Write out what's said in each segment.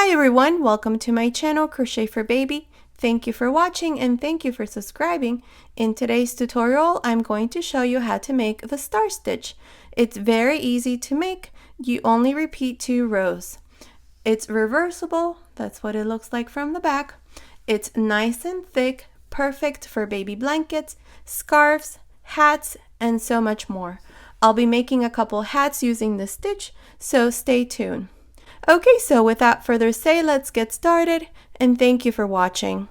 Hi everyone, welcome to my channel Crochet for Baby. Thank you for watching and thank you for subscribing. In today's tutorial, I'm going to show you how to make the star stitch. It's very easy to make. You only repeat 2 rows. It's reversible, that's what it looks like from the back. It's nice and thick, perfect for baby blankets, scarves, hats, and so much more. I'll be making a couple hats using this stitch, so stay tuned. Okay, so without further say, let's get started, and thank you for watching.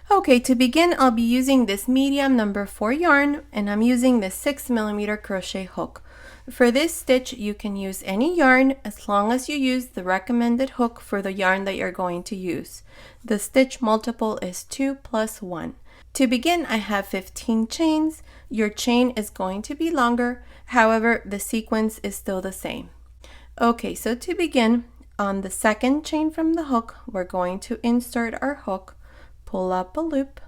Okay, to begin, I'll be using this medium number 4 yarn, and I'm using this 6mm crochet hook. For this stitch, you can use any yarn as long as you use the recommended hook for the yarn that you're going to use. The stitch multiple is 2 plus 1. To begin, I have 15 chains. Your chain is going to be longer, however, the sequence is still the same. Okay, so to begin, on the second chain from the hook, we're going to insert our hook, pull up a loop.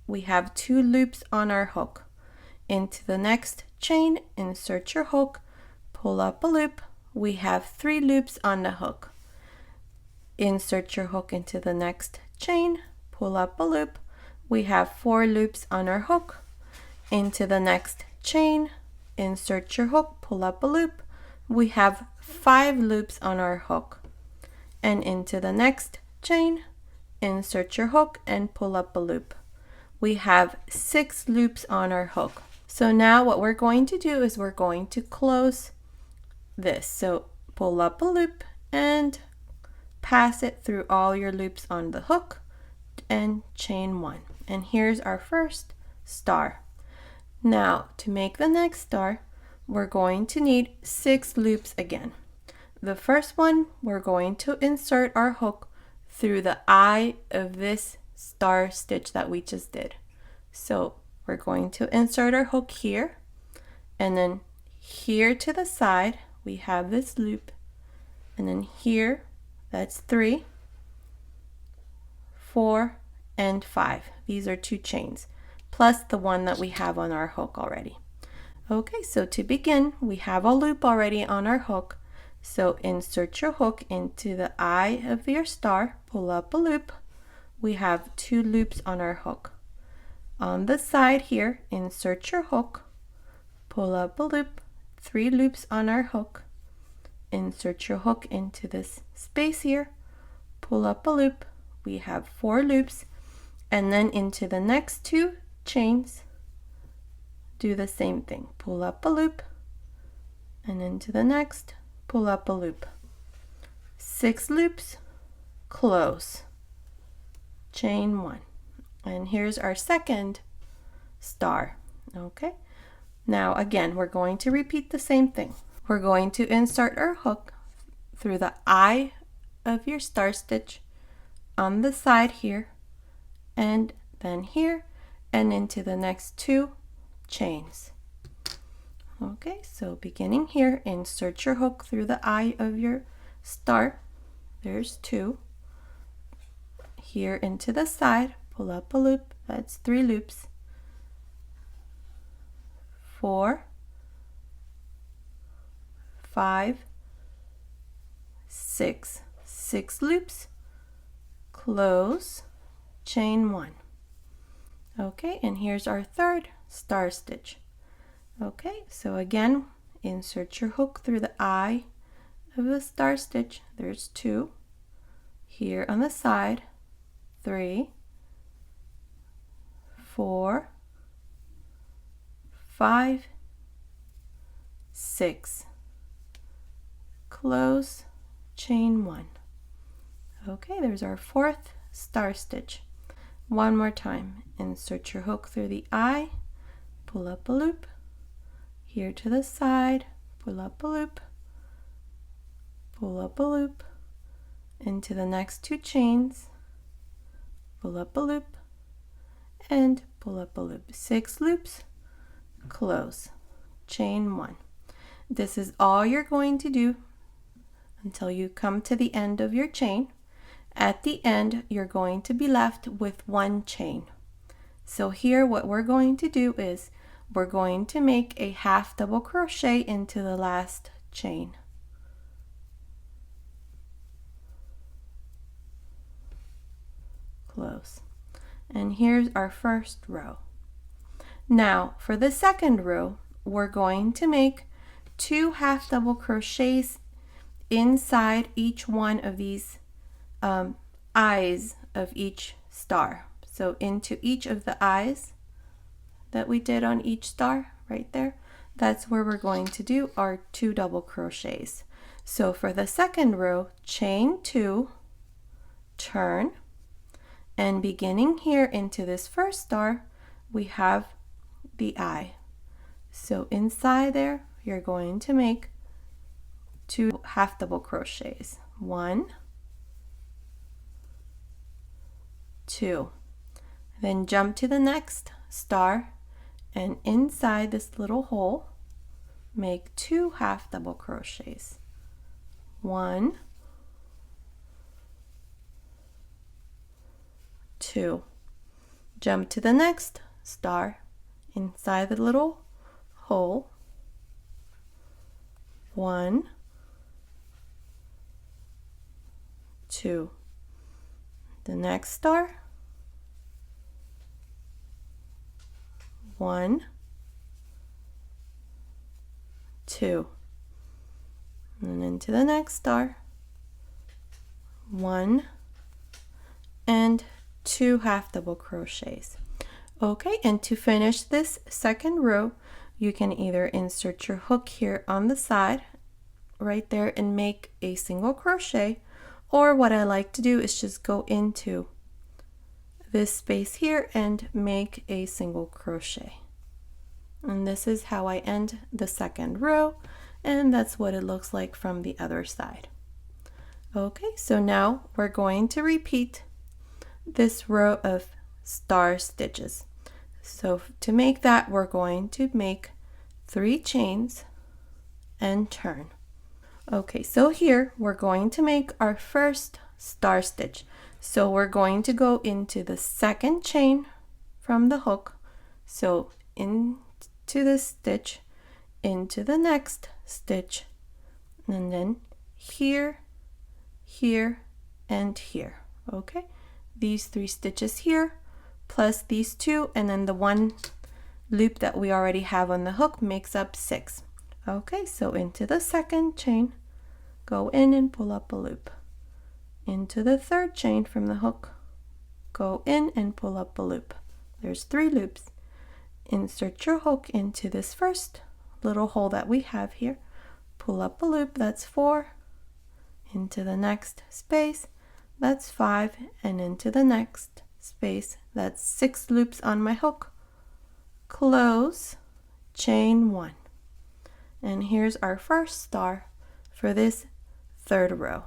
We have 2 loops on our hook. Into the next chain, insert your hook, pull up a loop. We have 3 loops on the hook. Insert your hook into the next chain, pull up a loop. We have 4 loops on our hook. Into the next chain, insert your hook, pull up a loop. We have 5 loops on our hook. And into the next chain, insert your hook and pull up a loop. We have 6 loops on our hook. So now what we're going to do is we're going to close this. So pull up a loop and pass it through all your loops on the hook and chain 1. And here's our first star. Now to make the next star, we're going to need 6 loops again. The first one, we're going to insert our hook through the eye of this star stitch that we just did. So we're going to insert our hook here, and then here to the side we have this loop, and then here that's 3, 4, and 5. These are 2 chains plus the one that we have on our hook already. Okay, so to begin, we have a loop already on our hook. So insert your hook into the eye of your star, pull up a loop. We have 2 loops on our hook. On the side here, insert your hook, pull up a loop, 3 loops on our hook. Insert your hook into this space here, pull up a loop. We have 4 loops, and then into the next 2 chains, do the same thing. Pull up a loop, and into the next, pull up a loop. 6 loops, close, chain 1. And here's our second star. Okay, now again, we're going to repeat the same thing. We're going to insert our hook through the eye of your star stitch on the side here, and then here, and into the next 2 chains. Okay, so beginning here, insert your hook through the eye of your star. There's 2. Here into the side, pull up a loop. That's 3 loops. 4, 5, 6. 6 loops. Close, chain 1. Okay, and here's our third star stitch. Okay, so again, insert your hook through the eye of the star stitch. There's 2. Here on the side, 3, 4, 5, 6. Close, chain 1. Okay, there's our 4th star stitch. One more time, insert your hook through the eye, pull up a loop. Here to the side, pull up a loop, pull up a loop. Into the next 2 chains, pull up a loop, and pull up a loop. 6 loops, close, chain 1. This is all you're going to do until you come to the end of your chain. At the end, you're going to be left with 1 chain. So here what we're going to do is we're going to make a half double crochet into the last chain. close. And here's our first row. Now for the second row, we're going to make 2 half double crochets inside each one of these eyes of each star. So into each of the eyes that we did on each star right there, that's where we're going to do our 2 double crochets. So for the second row, chain 2, turn, and beginning here into this first star, we have the eye. So inside there, you're going to make 2 half double crochets. 1, 2. Then jump to the next star, and inside this little hole, make 2 half double crochets. 1, 2. Jump to the next star, inside the little hole, 1, 2. The next star, 1, 2. And into the next star, 1 and 2 half double crochets. Okay, and to finish this second row, you can either insert your hook here on the side right there and make a single crochet, or what I like to do is just go into this space here and make a single crochet. And this is how I end the second row, and that's what it looks like from the other side. Okay, so now we're going to repeat this row of star stitches. So to make that, we're going to make 3 chains and turn. Okay, so here we're going to make our first star stitch. So we're going to go into the second chain from the hook. So into this stitch, into the next stitch, and then here, here, and here. Okay, these 3 stitches here, plus these 2, and then the 1 loop that we already have on the hook makes up 6. Okay, so into the second chain, go in and pull up a loop. Into the third chain from the hook, go in and pull up a loop. There's 3 loops. Insert your hook into this first little hole that we have here, pull up a loop, that's 4, into the next space, that's 5, and into the next space, that's 6 loops on my hook, close, chain 1. And here's our first star for this third row.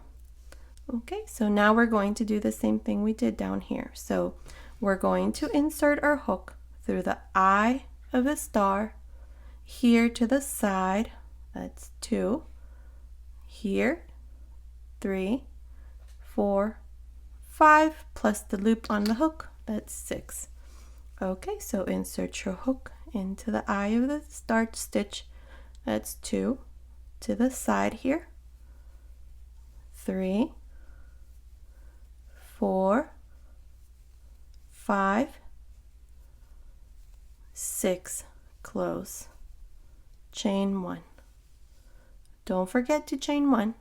Okay, so now we're going to do the same thing we did down here. So we're going to insert our hook through the eye of the star, here to the side, that's 2, here, 3, 4, 5, plus the loop on the hook, that's 6. Okay, so insert your hook into the eye of the start stitch, that's 2, to the side here, 3, 4, 5, 6, close, chain 1. Don't forget to chain 1.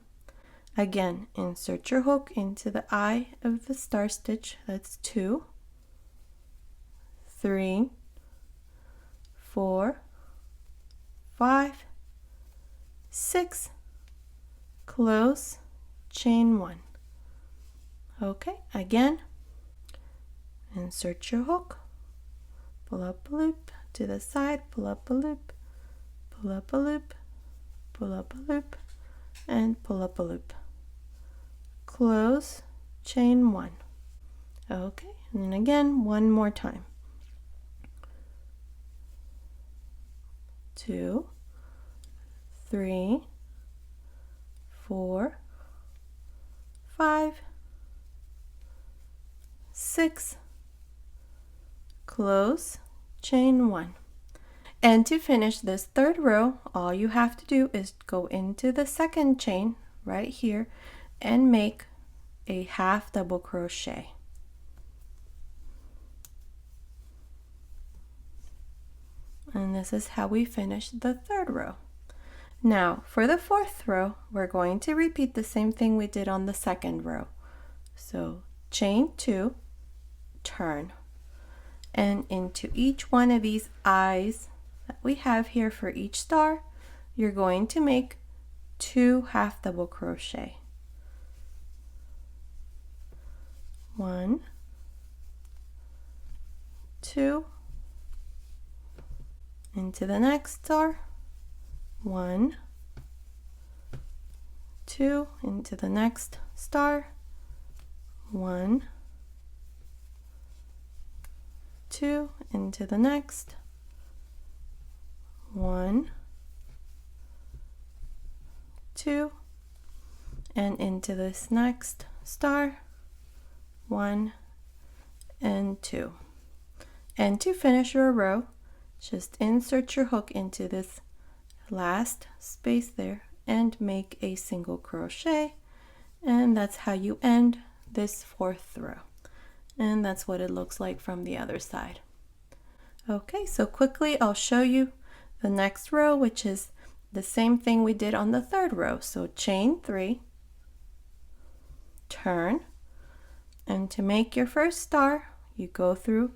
Again, insert your hook into the eye of the star stitch, that's 2, 3, 4, 5, 6, close, chain 1. Okay, again, insert your hook, pull up a loop to the side, pull up a loop, pull up a loop, pull up a loop, and pull up a loop. Close, chain 1. Okay, and then again, one more time. 2, 3, 4, 5, 6, close, chain 1. And to finish this third row, all you have to do is go into the second chain right here and make a half double crochet. And this is how we finish the third row. Now for the fourth row, we're going to repeat the same thing we did on the second row. So chain 2, turn, and into each one of these eyes that we have here for each star, you're going to make 2 half double crochet. 1, 2, into the next star, 1, 2, into the next star, 1, 2, into the next, 1, 2, and into this next star, 1 and 2. And to finish your row, just insert your hook into this last space there and make a single crochet, and that's how you end this fourth row. And that's what it looks like from the other side. Okay, so quickly I'll show you the next row, which is the same thing we did on the third row. So chain 3, turn, and to make your first star, you go through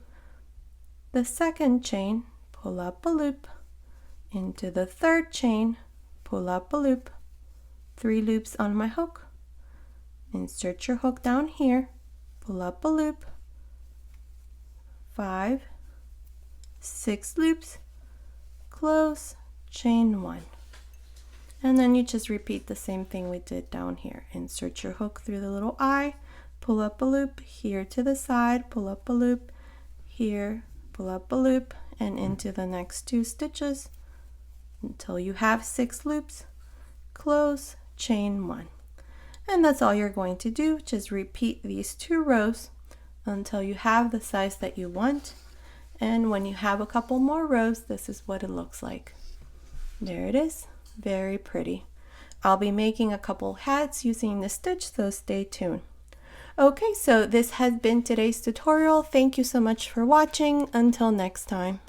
the second chain, pull up a loop, into the third chain, pull up a loop, 3 loops on my hook, insert your hook down here, pull up a loop, 5, 6 loops, close, chain 1. And then you just repeat the same thing we did down here. Insert your hook through the little eye, pull up a loop here to the side, pull up a loop here, pull up a loop, and into the next 2 stitches until you have 6 loops, close, chain 1. And that's all you're going to do. Just repeat these 2 rows until you have the size that you want. And when you have a couple more rows, this is what it looks like. There it is, very pretty. I'll be making a couple hats using this stitch, so stay tuned. Okay, so this has been today's tutorial. Thank you so much for watching. Until next time.